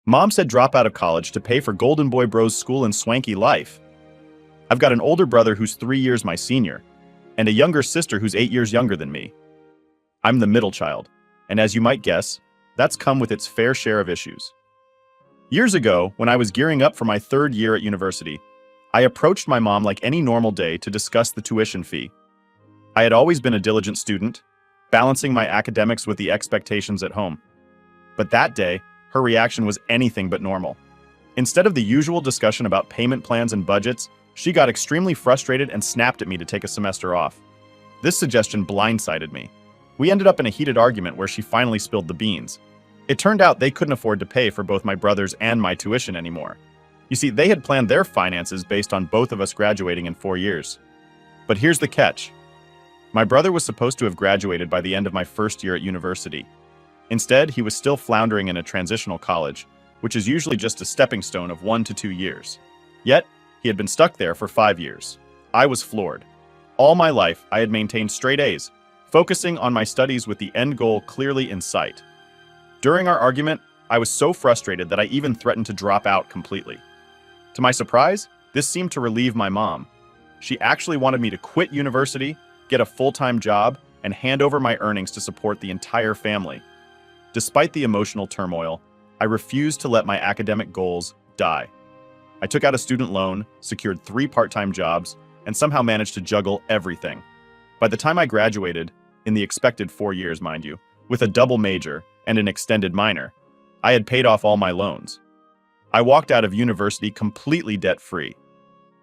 Mom said drop out of college to pay for Golden Boy Bros school and swanky life. I've got an older brother who's 3 years my senior, and a younger sister who's 8 years younger than me. I'm the middle child, and as you might guess, that's come with its fair share of issues. Years ago, when I was gearing up for my 3rd year at university, I approached my mom like any normal day to discuss the tuition fee. I had always been a diligent student, balancing my academics with the expectations at home. But that day, her reaction was anything but normal. Instead of the usual discussion about payment plans and budgets, she got extremely frustrated and snapped at me to take a semester off. This suggestion blindsided me. We ended up in a heated argument where she finally spilled the beans. It turned out they couldn't afford to pay for both my brothers and my tuition anymore. You see, they had planned their finances based on both of us graduating in 4 years. But here's the catch. My brother was supposed to have graduated by the end of my 1st year at university. Instead, he was still floundering in a transitional college, which is usually just a stepping stone of 1 to 2 years. Yet, he had been stuck there for 5 years. I was floored. All my life, I had maintained straight A's, focusing on my studies with the end goal clearly in sight. During our argument, I was so frustrated that I even threatened to drop out completely. To my surprise, this seemed to relieve my mom. She actually wanted me to quit university, get a full-time job, and hand over my earnings to support the entire family. Despite the emotional turmoil, I refused to let my academic goals die. I took out a student loan, secured 3 part-time jobs, and somehow managed to juggle everything. By the time I graduated, in the expected 4 years, mind you, with a double major and an extended minor, I had paid off all my loans. I walked out of university completely debt-free.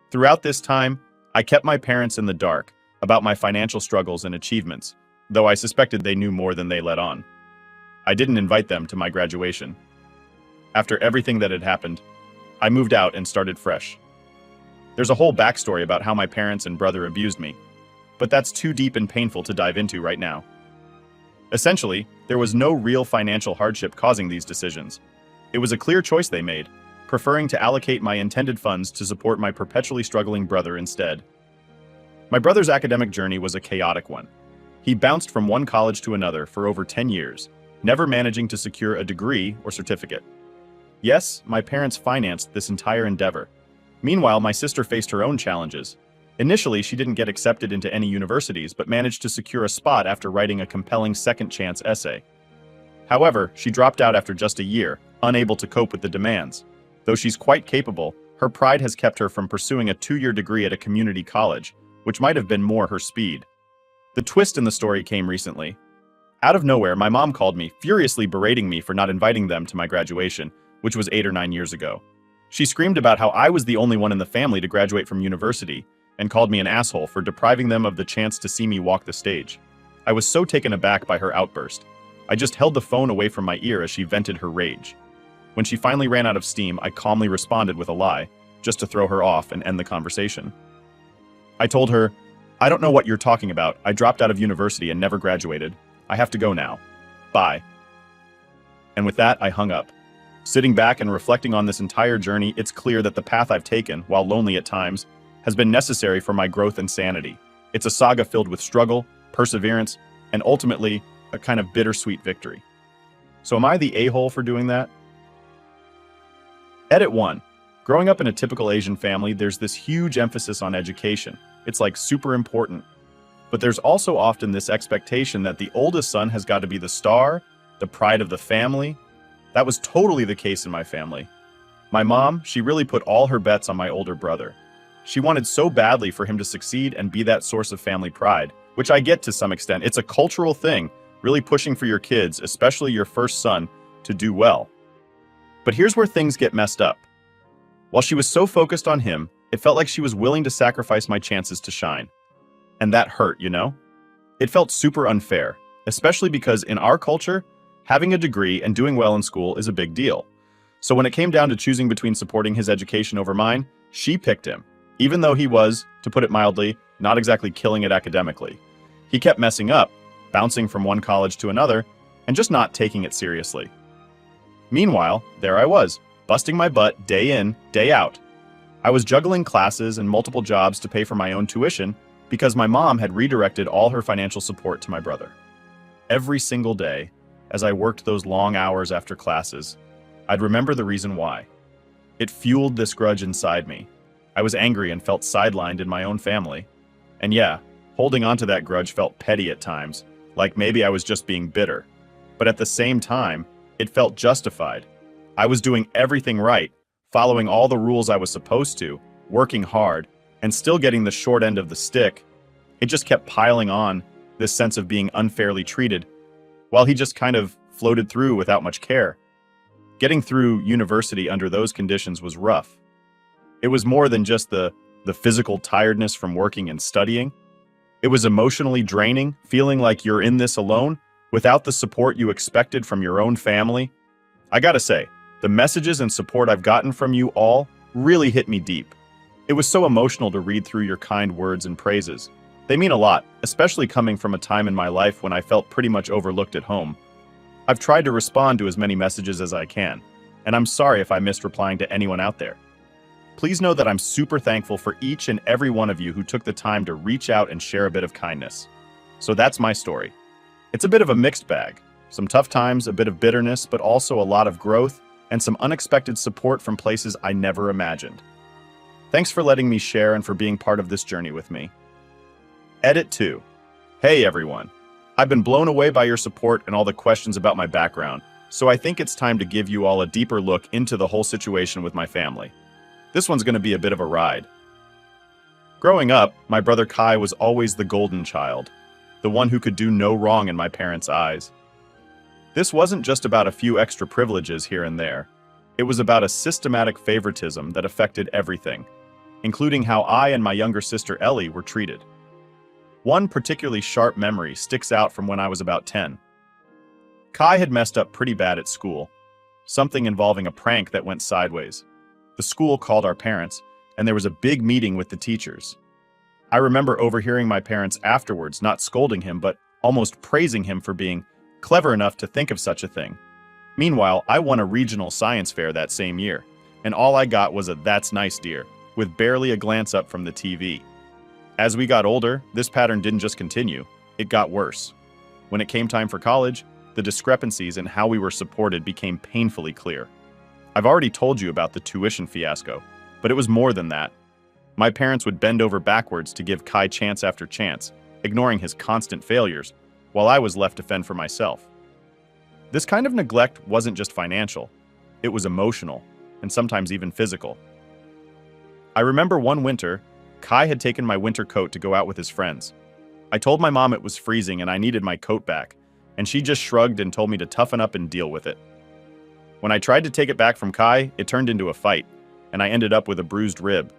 Throughout this time, I kept my parents in the dark about my financial struggles and achievements, though I suspected they knew more than they let on. I didn't invite them to my graduation. After everything that had happened, I moved out and started fresh. There's a whole backstory about how my parents and brother abused me, but that's too deep and painful to dive into right now. Essentially, there was no real financial hardship causing these decisions. It was a clear choice they made, preferring to allocate my intended funds to support my perpetually struggling brother instead. My brother's academic journey was a chaotic one. He bounced from one college to another for over 10 years, never managing to secure a degree or certificate. Yes, my parents financed this entire endeavor. Meanwhile, my sister faced her own challenges. Initially, she didn't get accepted into any universities, but managed to secure a spot after writing a compelling second-chance essay. However, she dropped out after just a year, unable to cope with the demands. Though she's quite capable, her pride has kept her from pursuing a 2-year degree at a community college, which might have been more her speed. The twist in the story came recently. Out of nowhere, my mom called me, furiously berating me for not inviting them to my graduation, which was 8 or 9 years ago. She screamed about how I was the only one in the family to graduate from university, and called me an asshole for depriving them of the chance to see me walk the stage. I was so taken aback by her outburst. I just held the phone away from my ear as she vented her rage. When she finally ran out of steam, I calmly responded with a lie, just to throw her off and end the conversation. I told her, "I don't know what you're talking about. I dropped out of university and never graduated. I have to go now. Bye." And with that, I hung up. Sitting back and reflecting on this entire journey, it's clear that the path I've taken, while lonely at times, has been necessary for my growth and sanity. It's a saga filled with struggle, perseverance, and ultimately, a kind of bittersweet victory. So am I the a-hole for doing that? Edit 1. Growing up in a typical Asian family, there's this huge emphasis on education. It's like super important. But there's also often this expectation that the oldest son has got to be the star, the pride of the family. That was totally the case in my family. My mom, she really put all her bets on my older brother. She wanted so badly for him to succeed and be that source of family pride, which I get to some extent. It's a cultural thing, really pushing for your kids, especially your first son, to do well. But here's where things get messed up. While she was so focused on him, it felt like she was willing to sacrifice my chances to shine. And that hurt, you know? It felt super unfair, especially because in our culture, having a degree and doing well in school is a big deal. So when it came down to choosing between supporting his education over mine, she picked him, even though he was, to put it mildly, not exactly killing it academically. He kept messing up, bouncing from one college to another, and just not taking it seriously. Meanwhile, there I was, busting my butt day in, day out. I was juggling classes and multiple jobs to pay for my own tuition because my mom had redirected all her financial support to my brother. Every single day, as I worked those long hours after classes, I'd remember the reason why. It fueled this grudge inside me. I was angry and felt sidelined in my own family. And yeah, holding on to that grudge felt petty at times, like maybe I was just being bitter. But at the same time, it felt justified. I was doing everything right, following all the rules I was supposed to, working hard, and still getting the short end of the stick. It just kept piling on, this sense of being unfairly treated, while he just kind of floated through without much care. Getting through university under those conditions was rough. It was more than just the physical tiredness from working and studying. It was emotionally draining, feeling like you're in this alone, without the support you expected from your own family. I gotta say, the messages and support I've gotten from you all really hit me deep. It was so emotional to read through your kind words and praises. They mean a lot, especially coming from a time in my life when I felt pretty much overlooked at home. I've tried to respond to as many messages as I can, and I'm sorry if I missed replying to anyone out there. Please know that I'm super thankful for each and every one of you who took the time to reach out and share a bit of kindness. So that's my story. It's a bit of a mixed bag. Some tough times, a bit of bitterness, but also a lot of growth and some unexpected support from places I never imagined. Thanks for letting me share and for being part of this journey with me. Edit 2. Hey everyone. I've been blown away by your support and all the questions about my background, so I think it's time to give you all a deeper look into the whole situation with my family. This one's going to be a bit of a ride. Growing up, my brother Kai was always the golden child, the one who could do no wrong in my parents' eyes. This wasn't just about a few extra privileges here and there. It was about a systematic favoritism that affected everything, including how I and my younger sister Ellie were treated. One particularly sharp memory sticks out from when I was about 10. Kai had messed up pretty bad at school, something involving a prank that went sideways. The school called our parents, and there was a big meeting with the teachers. I remember overhearing my parents afterwards not scolding him, but almost praising him for being clever enough to think of such a thing. Meanwhile, I won a regional science fair that same year, and all I got was a "That's nice, dear," with barely a glance up from the TV. As we got older, this pattern didn't just continue, it got worse. When it came time for college, the discrepancies in how we were supported became painfully clear. I've already told you about the tuition fiasco, but it was more than that. My parents would bend over backwards to give Kai chance after chance, ignoring his constant failures, while I was left to fend for myself. This kind of neglect wasn't just financial, it was emotional, and sometimes even physical. I remember one winter, Kai had taken my winter coat to go out with his friends. I told my mom it was freezing and I needed my coat back, and she just shrugged and told me to toughen up and deal with it. When I tried to take it back from Kai, it turned into a fight, and I ended up with a bruised rib.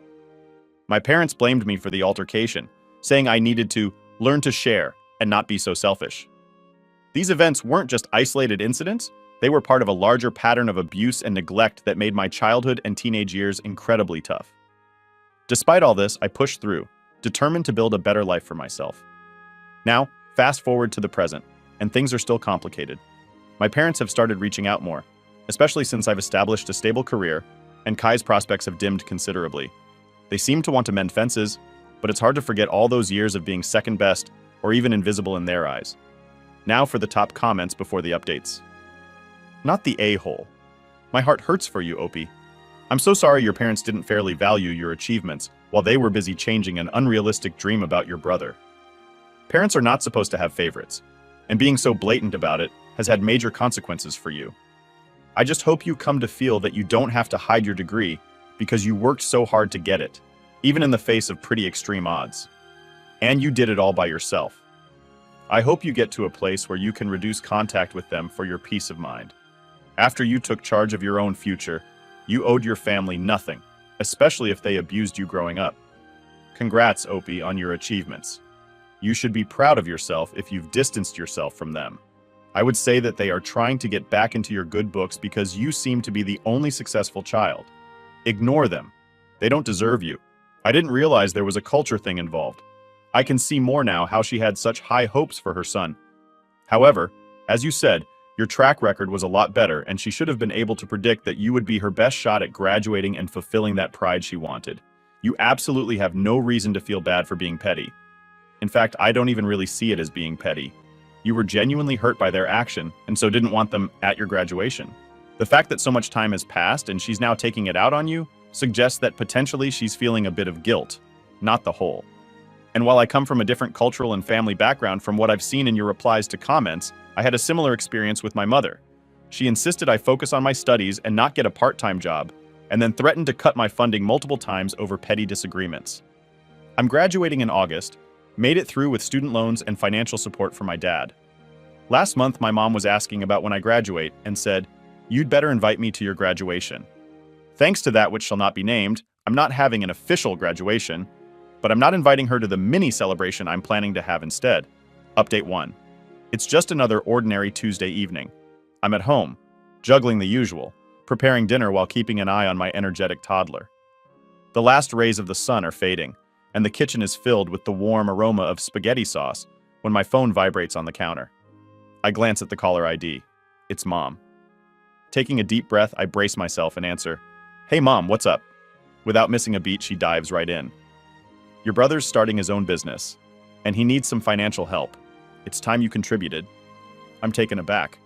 My parents blamed me for the altercation, saying I needed to learn to share and not be so selfish. These events weren't just isolated incidents, they were part of a larger pattern of abuse and neglect that made my childhood and teenage years incredibly tough. Despite all this, I pushed through, determined to build a better life for myself. Now, fast forward to the present, and things are still complicated. My parents have started reaching out more, especially since I've established a stable career, and Kai's prospects have dimmed considerably. They seem to want to mend fences, but it's hard to forget all those years of being second best or even invisible in their eyes. Now for the top comments before the updates. Not the a-hole. My heart hurts for you, Opie. I'm so sorry your parents didn't fairly value your achievements while they were busy changing an unrealistic dream about your brother. Parents are not supposed to have favorites, and being so blatant about it has had major consequences for you. I just hope you come to feel that you don't have to hide your degree because you worked so hard to get it, even in the face of pretty extreme odds. And you did it all by yourself. I hope you get to a place where you can reduce contact with them for your peace of mind. After you took charge of your own future, you owed your family nothing, especially if they abused you growing up. Congrats, Opie, on your achievements. You should be proud of yourself if you've distanced yourself from them. I would say that they are trying to get back into your good books because you seem to be the only successful child. Ignore them. They don't deserve you. I didn't realize there was a culture thing involved. I can see more now how she had such high hopes for her son. However, as you said, your track record was a lot better, and she should have been able to predict that you would be her best shot at graduating and fulfilling that pride she wanted. You absolutely have no reason to feel bad for being petty. In fact, I don't even really see it as being petty. You were genuinely hurt by their action, and so didn't want them at your graduation. The fact that so much time has passed and she's now taking it out on you suggests that potentially she's feeling a bit of guilt, not the whole. And while I come from a different cultural and family background from what I've seen in your replies to comments, I had a similar experience with my mother. She insisted I focus on my studies and not get a part-time job, and then threatened to cut my funding multiple times over petty disagreements. I'm graduating in August, made it through with student loans and financial support from my dad. Last month, my mom was asking about when I graduate and said, "You'd better invite me to your graduation." Thanks to that which shall not be named, I'm not having an official graduation, but I'm not inviting her to the mini celebration I'm planning to have instead. Update 1. It's just another ordinary Tuesday evening. I'm at home, juggling the usual, preparing dinner while keeping an eye on my energetic toddler. The last rays of the sun are fading, and the kitchen is filled with the warm aroma of spaghetti sauce when my phone vibrates on the counter. I glance at the caller ID. It's Mom. Taking a deep breath, I brace myself and answer, "Hey Mom, what's up?" Without missing a beat, she dives right in. "Your brother's starting his own business, and he needs some financial help. It's time you contributed." I'm taken aback.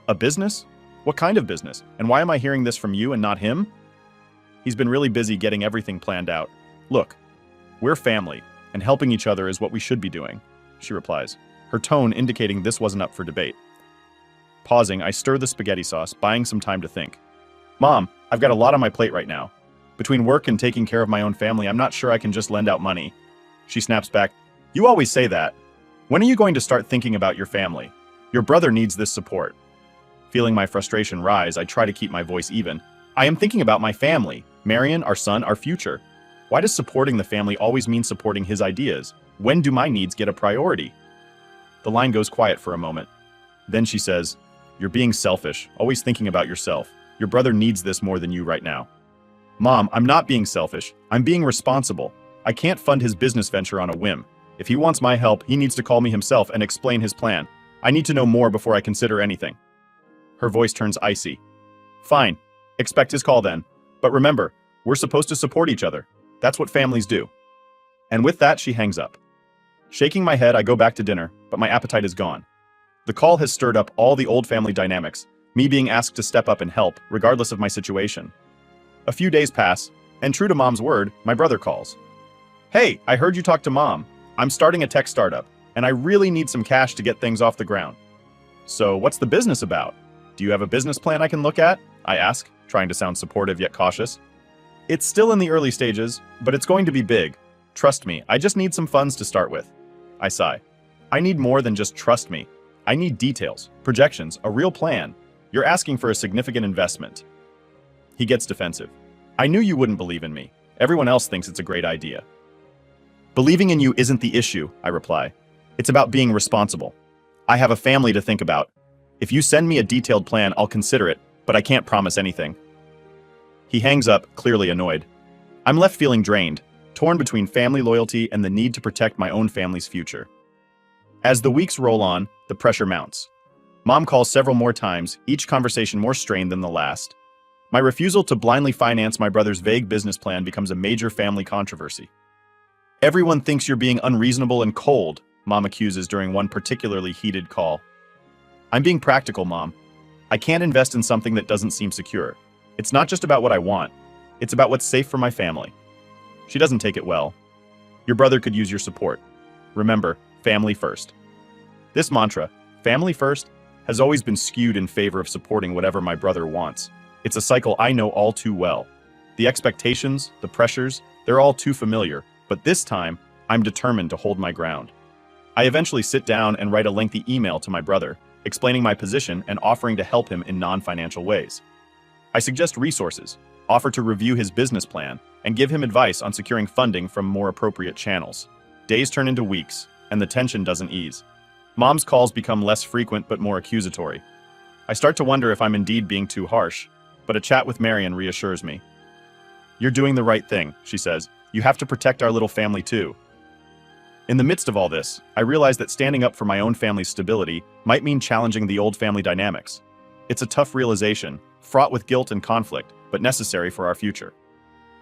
"A business? What kind of business? And why am I hearing this from you and not him?" "He's been really busy getting everything planned out. Look, we're family, and helping each other is what we should be doing," she replies, her tone indicating this wasn't up for debate. Pausing, I stir the spaghetti sauce, buying some time to think. "Mom, I've got a lot on my plate right now. Between work and taking care of my own family, I'm not sure I can just lend out money." She snaps back, "You always say that. When are you going to start thinking about your family? Your brother needs this support." Feeling my frustration rise, I try to keep my voice even. "I am thinking about my family, Marion, our son, our future. Why does supporting the family always mean supporting his ideas? When do my needs get a priority?" The line goes quiet for a moment. Then she says, "You're being selfish, always thinking about yourself. Your brother needs this more than you right now." "Mom, I'm not being selfish. I'm being responsible. I can't fund his business venture on a whim. If he wants my help, he needs to call me himself and explain his plan. I need to know more before I consider anything." Her voice turns icy. "Fine. Expect his call then. But remember, we're supposed to support each other. That's what families do." And with that, she hangs up. Shaking my head, I go back to dinner, but my appetite is gone. The call has stirred up all the old family dynamics, me being asked to step up and help, regardless of my situation. A few days pass, and true to Mom's word, my brother calls. "Hey, I heard you talk to Mom. I'm starting a tech startup, and I really need some cash to get things off the ground." "So, what's the business about? Do you have a business plan I can look at?" I ask, trying to sound supportive yet cautious. "It's still in the early stages, but it's going to be big. Trust me, I just need some funds to start with." I sigh. "I need more than just trust me. I need details, projections, a real plan. You're asking for a significant investment." He gets defensive. "I knew you wouldn't believe in me. Everyone else thinks it's a great idea." "Believing in you isn't the issue," I reply. "It's about being responsible. I have a family to think about. If you send me a detailed plan, I'll consider it, but I can't promise anything." He hangs up, clearly annoyed. I'm left feeling drained, torn between family loyalty and the need to protect my own family's future. As the weeks roll on, the pressure mounts. Mom calls several more times, each conversation more strained than the last. My refusal to blindly finance my brother's vague business plan becomes a major family controversy. "Everyone thinks you're being unreasonable and cold," Mom accuses during one particularly heated call. "I'm being practical, Mom. I can't invest in something that doesn't seem secure. It's not just about what I want. It's about what's safe for my family." She doesn't take it well. "Your brother could use your support. Remember, family first." This mantra, family first, has always been skewed in favor of supporting whatever my brother wants. It's a cycle I know all too well. The expectations, the pressures, they're all too familiar, but this time, I'm determined to hold my ground. I eventually sit down and write a lengthy email to my brother, explaining my position and offering to help him in non-financial ways. I suggest resources, offer to review his business plan, and give him advice on securing funding from more appropriate channels. Days turn into weeks, and the tension doesn't ease. Mom's calls become less frequent but more accusatory. I start to wonder if I'm indeed being too harsh, but a chat with Marion reassures me. "You're doing the right thing," she says. "You have to protect our little family too." In the midst of all this, I realize that standing up for my own family's stability might mean challenging the old family dynamics. It's a tough realization, fraught with guilt and conflict, but necessary for our future.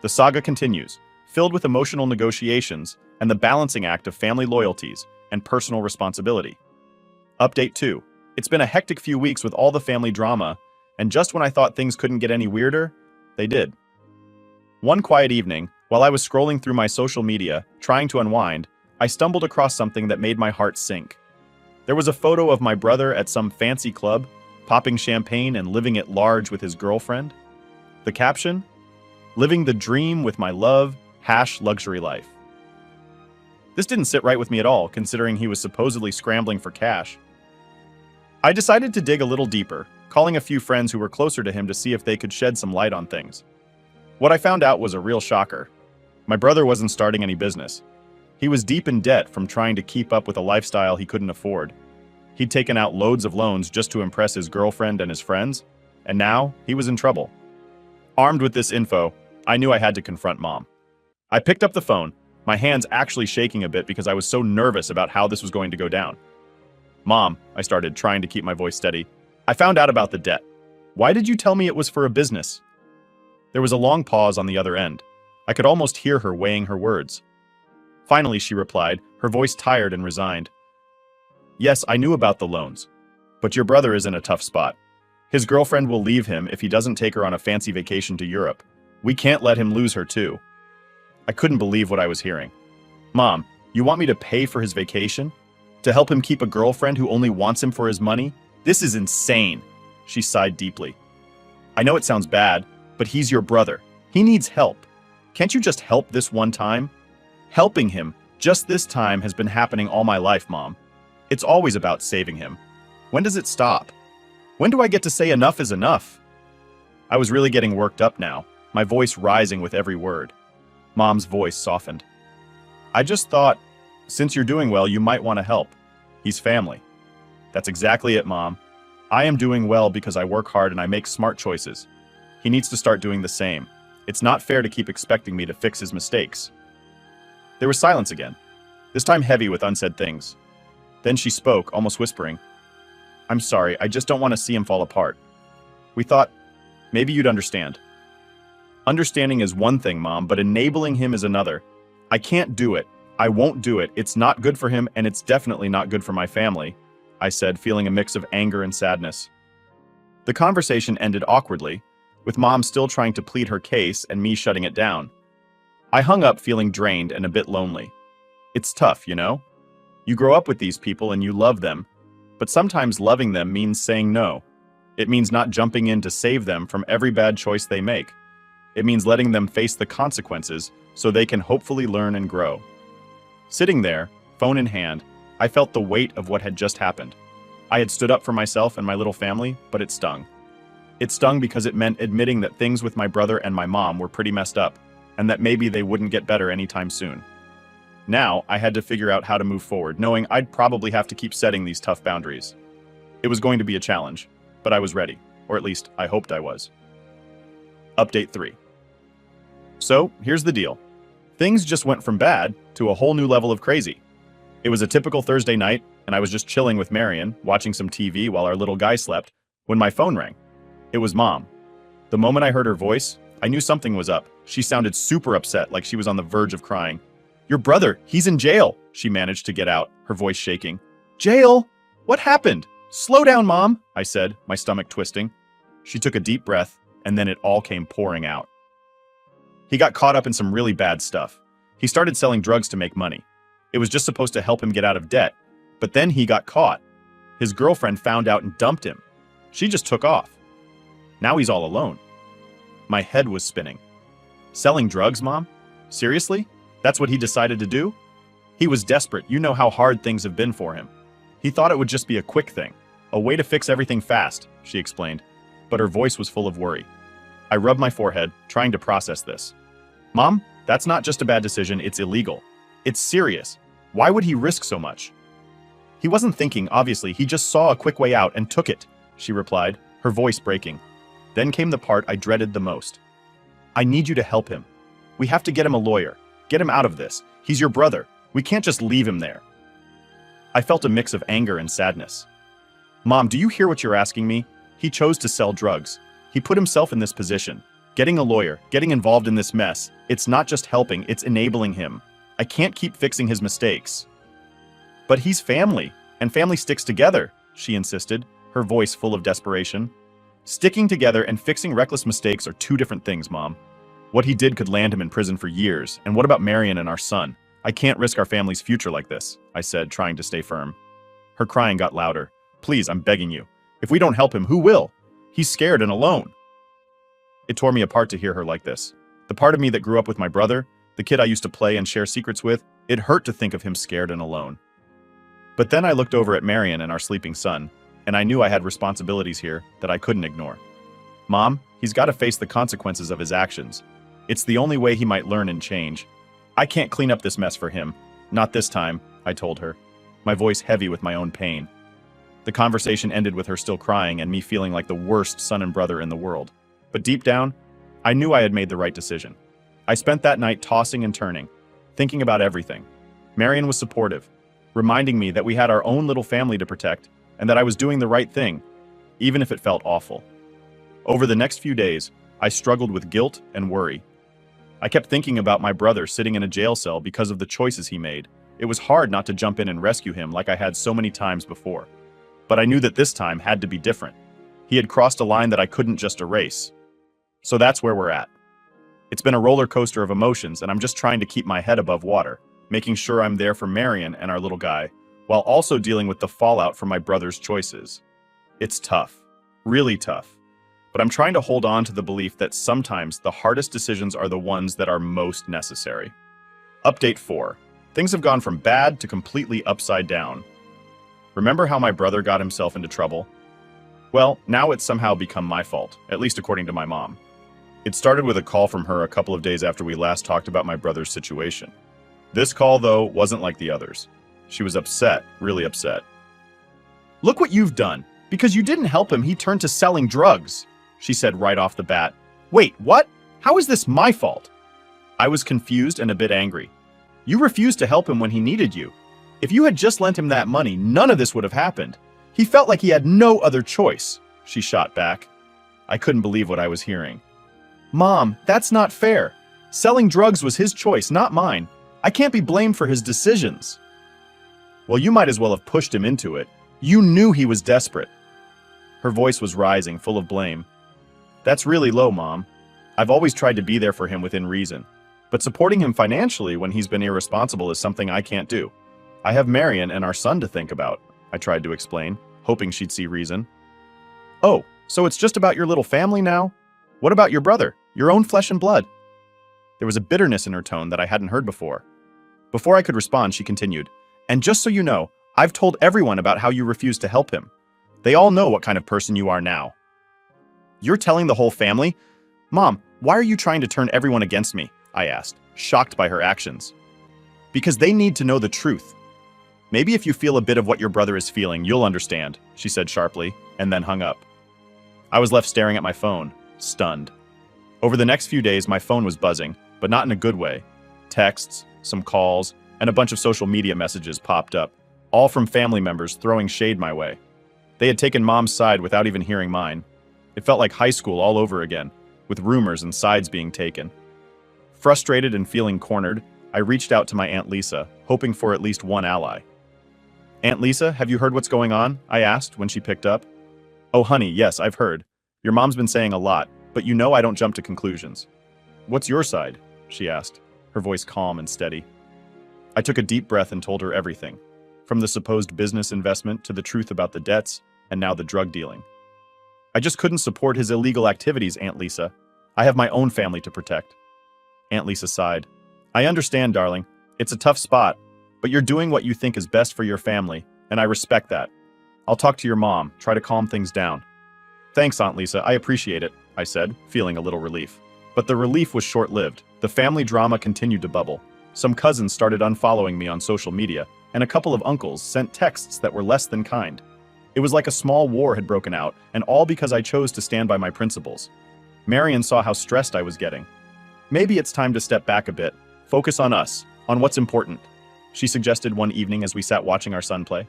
The saga continues, filled with emotional negotiations and the balancing act of family loyalties and personal responsibility. Update 2. It's been a hectic few weeks with all the family drama, And just when I thought things couldn't get any weirder, they did. One quiet evening, while I was scrolling through my social media, trying to unwind, I stumbled across something that made my heart sink. There was a photo of my brother at some fancy club, popping champagne and living it large with his girlfriend. The caption? "Living the dream with my love, #luxury life." This didn't sit right with me at all, considering he was supposedly scrambling for cash. I decided to dig a little deeper, calling a few friends who were closer to him to see if they could shed some light on things. What I found out was a real shocker. My brother wasn't starting any business. He was deep in debt from trying to keep up with a lifestyle he couldn't afford. He'd taken out loads of loans just to impress his girlfriend and his friends, and now he was in trouble. Armed with this info, I knew I had to confront Mom. I picked up the phone, my hands actually shaking a bit because I was so nervous about how this was going to go down. "Mom," I started, trying to keep my voice steady, "I found out about the debt. Why did you tell me it was for a business?" There was a long pause on the other end. I could almost hear her weighing her words. Finally, she replied, her voice tired and resigned. "Yes, I knew about the loans. But your brother is in a tough spot. His girlfriend will leave him if he doesn't take her on a fancy vacation to Europe. We can't let him lose her too." I couldn't believe what I was hearing. "Mom, you want me to pay for his vacation? To help him keep a girlfriend who only wants him for his money? This is insane." She sighed deeply. "I know it sounds bad, but he's your brother. He needs help. Can't you just help this one time?" "Helping him, just this time, has been happening all my life, Mom. It's always about saving him. When does it stop? When do I get to say enough is enough?" I was really getting worked up now, my voice rising with every word. Mom's voice softened. "I just thought, since you're doing well, you might want to help. He's family." "That's exactly it, Mom. I am doing well because I work hard and I make smart choices. He needs to start doing the same. It's not fair to keep expecting me to fix his mistakes." There was silence again, this time heavy with unsaid things. Then she spoke, almost whispering. "I'm sorry, I just don't want to see him fall apart. We thought maybe you'd understand." "Understanding is one thing, Mom, but enabling him is another. I can't do it. I won't do it. It's not good for him, and it's definitely not good for my family," I said, feeling a mix of anger and sadness. The conversation ended awkwardly, with Mom still trying to plead her case and me shutting it down. I hung up feeling drained and a bit lonely. It's tough, you know? You grow up with these people and you love them, but sometimes loving them means saying no. It means not jumping in to save them from every bad choice they make. It means letting them face the consequences so they can hopefully learn and grow. Sitting there, phone in hand, I felt the weight of what had just happened. I had stood up for myself and my little family, but it stung. It stung because it meant admitting that things with my brother and my mom were pretty messed up, and that maybe they wouldn't get better anytime soon. Now, I had to figure out how to move forward, knowing I'd probably have to keep setting these tough boundaries. It was going to be a challenge, but I was ready, or at least I hoped I was. Update 3. So, here's the deal. Things just went from bad to a whole new level of crazy. It was a typical Thursday night, and I was just chilling with Marion, watching some TV while our little guy slept, when my phone rang. It was Mom. The moment I heard her voice, I knew something was up. She sounded super upset, like she was on the verge of crying. "Your brother, he's in jail," she managed to get out, her voice shaking. "Jail? What happened? Slow down, Mom," I said, my stomach twisting. She took a deep breath, and then it all came pouring out. "He got caught up in some really bad stuff. He started selling drugs to make money. It was just supposed to help him get out of debt, but then he got caught. His girlfriend found out and dumped him. She just took off. Now he's all alone." My head was spinning. Selling drugs, Mom? Seriously? That's what he decided to do? He was desperate. You know how hard things have been for him. He thought it would just be a quick thing, a way to fix everything fast, she explained, but her voice was full of worry. I rubbed my forehead, trying to process this. "Mom, that's not just a bad decision, it's illegal. It's serious. Why would he risk so much?" "He wasn't thinking, obviously. He just saw a quick way out and took it," she replied, her voice breaking. Then came the part I dreaded the most. "I need you to help him. We have to get him a lawyer. Get him out of this. He's your brother. We can't just leave him there." I felt a mix of anger and sadness. "Mom, do you hear what you're asking me? He chose to sell drugs. He put himself in this position. Getting a lawyer, getting involved in this mess, it's not just helping, it's enabling him. I can't keep fixing his mistakes." "But he's family, and family sticks together," she insisted, her voice full of desperation. Sticking together and fixing reckless mistakes are two different things, Mom. What he did could land him in prison for years, and what about Marion and our son? I can't risk our family's future like this, I said, trying to stay firm. Her crying got louder. Please, I'm begging you. If we don't help him, who will? He's scared and alone. It tore me apart to hear her like this. The part of me that grew up with my brother, the kid I used to play and share secrets with, it hurt to think of him scared and alone. But then I looked over at Marion and our sleeping son, and I knew I had responsibilities here that I couldn't ignore. Mom, he's got to face the consequences of his actions. It's the only way he might learn and change. I can't clean up this mess for him. Not this time, I told her, my voice heavy with my own pain. The conversation ended with her still crying and me feeling like the worst son and brother in the world. But deep down, I knew I had made the right decision. I spent that night tossing and turning, thinking about everything. Marion was supportive, reminding me that we had our own little family to protect and that I was doing the right thing, even if it felt awful. Over the next few days, I struggled with guilt and worry. I kept thinking about my brother sitting in a jail cell because of the choices he made. It was hard not to jump in and rescue him like I had so many times before. But I knew that this time had to be different. He had crossed a line that I couldn't just erase. So that's where we're at. It's been a roller coaster of emotions, and I'm just trying to keep my head above water, making sure I'm there for Marion and our little guy, while also dealing with the fallout from my brother's choices. It's tough, really tough. But I'm trying to hold on to the belief that sometimes the hardest decisions are the ones that are most necessary. Update 4. Things have gone from bad to completely upside down. Remember how my brother got himself into trouble? Well, now it's somehow become my fault, at least according to my mom. It started with a call from her a couple of days after we last talked about my brother's situation. This call, though, wasn't like the others. She was upset, really upset. "Look what you've done. Because you didn't help him, he turned to selling drugs," she said right off the bat. "Wait, what? How is this my fault?" I was confused and a bit angry. "You refused to help him when he needed you. If you had just lent him that money, none of this would have happened. He felt like he had no other choice," she shot back. I couldn't believe what I was hearing. "Mom, that's not fair. Selling drugs was his choice, not mine. I can't be blamed for his decisions." "Well, you might as well have pushed him into it. You knew he was desperate." Her voice was rising, full of blame. "That's really low, Mom. I've always tried to be there for him within reason. But supporting him financially when he's been irresponsible is something I can't do. I have Marion and our son to think about," I tried to explain, hoping she'd see reason. "Oh, so it's just about your little family now? What about your brother, your own flesh and blood?" There was a bitterness in her tone that I hadn't heard before. Before I could respond, she continued, "And just so you know, I've told everyone about how you refused to help him. They all know what kind of person you are now." "You're telling the whole family? Mom, why are you trying to turn everyone against me?" I asked, shocked by her actions. "Because they need to know the truth. Maybe if you feel a bit of what your brother is feeling, you'll understand," she said sharply, and then hung up. I was left staring at my phone, stunned. Over the next few days, my phone was buzzing, but not in a good way. Texts, some calls, and a bunch of social media messages popped up, all from family members throwing shade my way. They had taken Mom's side without even hearing mine. It felt like high school all over again, with rumors and sides being taken. Frustrated and feeling cornered, I reached out to my Aunt Lisa, hoping for at least one ally. "Aunt Lisa, have you heard what's going on?" I asked when she picked up. "Oh, honey, yes, I've heard. Your mom's been saying a lot, but you know I don't jump to conclusions." "What's your side?" she asked, her voice calm and steady. I took a deep breath and told her everything, from the supposed business investment to the truth about the debts, and now the drug dealing. "I just couldn't support his illegal activities, Aunt Lisa. I have my own family to protect." Aunt Lisa sighed. "I understand, darling. It's a tough spot, but you're doing what you think is best for your family, and I respect that. I'll talk to your mom, try to calm things down." "Thanks, Aunt Lisa, I appreciate it," I said, feeling a little relief. But the relief was short-lived. The family drama continued to bubble. Some cousins started unfollowing me on social media, and a couple of uncles sent texts that were less than kind. It was like a small war had broken out, and all because I chose to stand by my principles. Marion saw how stressed I was getting. "Maybe it's time to step back a bit, focus on us, on what's important," she suggested one evening as we sat watching our son play.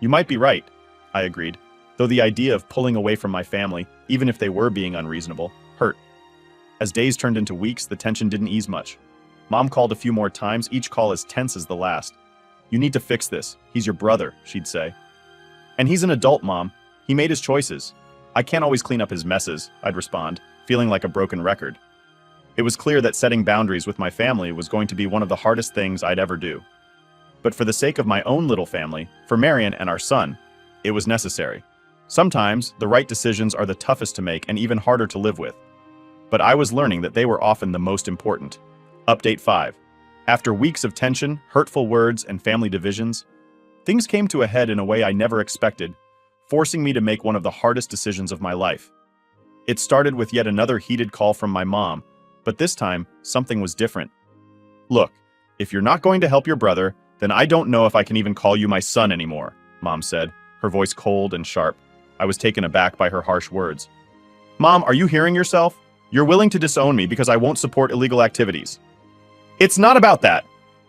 "You might be right," I agreed, though the idea of pulling away from my family, even if they were being unreasonable, hurt. As days turned into weeks, the tension didn't ease much. Mom called a few more times, each call as tense as the last. "You need to fix this. He's your brother," she'd say. "And he's an adult, Mom. He made his choices. I can't always clean up his messes, I'd respond, feeling like a broken record. It was clear that setting boundaries with my family was going to be one of the hardest things I'd ever do. But for the sake of my own little family, for Marion and our son, it was necessary. Sometimes, the right decisions are the toughest to make and even harder to live with. But I was learning that they were often the most important. Update 5. After weeks of tension, hurtful words, and family divisions, things came to a head in a way I never expected, forcing me to make one of the hardest decisions of my life. It started with yet another heated call from my mom, but this time, something was different. "Look, if you're not going to help your brother, then I don't know if I can even call you my son anymore," Mom said, her voice cold and sharp. I was taken aback by her harsh words. "Mom, are you hearing yourself? You're willing to disown me because I won't support illegal activities." "It's not about that.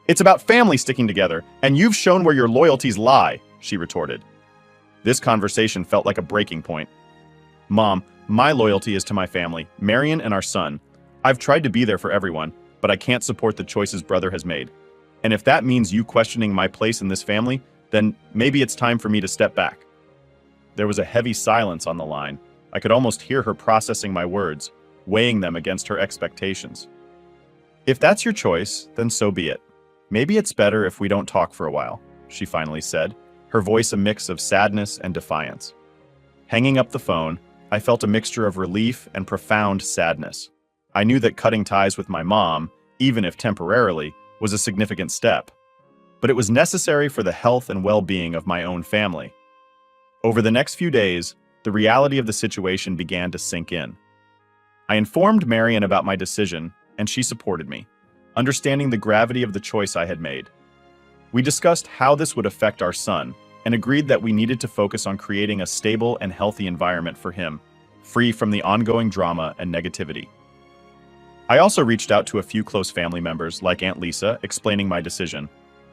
It's about family sticking together, and you've shown where your loyalties lie," she retorted. This conversation felt like a breaking point. "Mom, my loyalty is to my family, Marion and our son. I've tried to be there for everyone, but I can't support the choices brother has made. And if that means you questioning my place in this family, then maybe it's time for me to step back." There was a heavy silence on the line. I could almost hear her processing my words, weighing them against her expectations. "If that's your choice, then so be it. Maybe it's better if we don't talk for a while," she finally said, her voice a mix of sadness and defiance. Hanging up the phone, I felt a mixture of relief and profound sadness. I knew that cutting ties with my mom, even if temporarily, was a significant step. But it was necessary for the health and well-being of my own family. Over the next few days, the reality of the situation began to sink in. I informed Marion about my decision, and she supported me, understanding the gravity of the choice I had made. We discussed how this would affect our son, and agreed that we needed to focus on creating a stable and healthy environment for him, free from the ongoing drama and negativity. I also reached out to a few close family members, like Aunt Lisa, explaining my decision.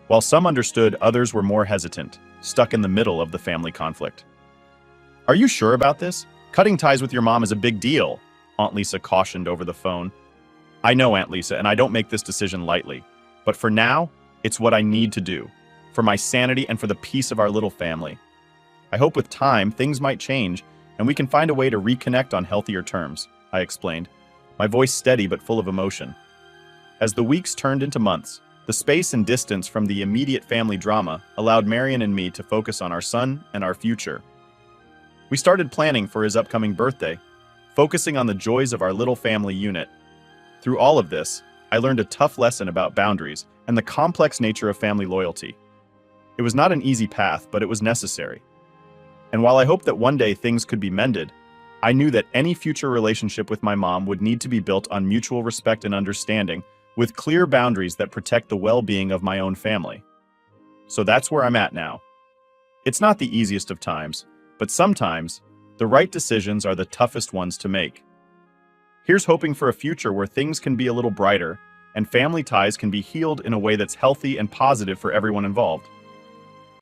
While some understood, others were more hesitant, stuck in the middle of the family conflict. "Are you sure about this? Cutting ties with your mom is a big deal," Aunt Lisa cautioned over the phone. "I know, Aunt Lisa, and I don't make this decision lightly. But for now, it's what I need to do, for my sanity and for the peace of our little family. I hope with time, things might change, and we can find a way to reconnect on healthier terms," I explained, my voice steady but full of emotion. As the weeks turned into months, the space and distance from the immediate family drama allowed Marion and me to focus on our son and our future. We started planning for his upcoming birthday, focusing on the joys of our little family unit. Through all of this, I learned a tough lesson about boundaries and the complex nature of family loyalty. It was not an easy path, but it was necessary. And while I hoped that one day things could be mended, I knew that any future relationship with my mom would need to be built on mutual respect and understanding, with clear boundaries that protect the well-being of my own family. So that's where I'm at now. It's not the easiest of times, but sometimes, the right decisions are the toughest ones to make. Here's hoping for a future where things can be a little brighter, and family ties can be healed in a way that's healthy and positive for everyone involved.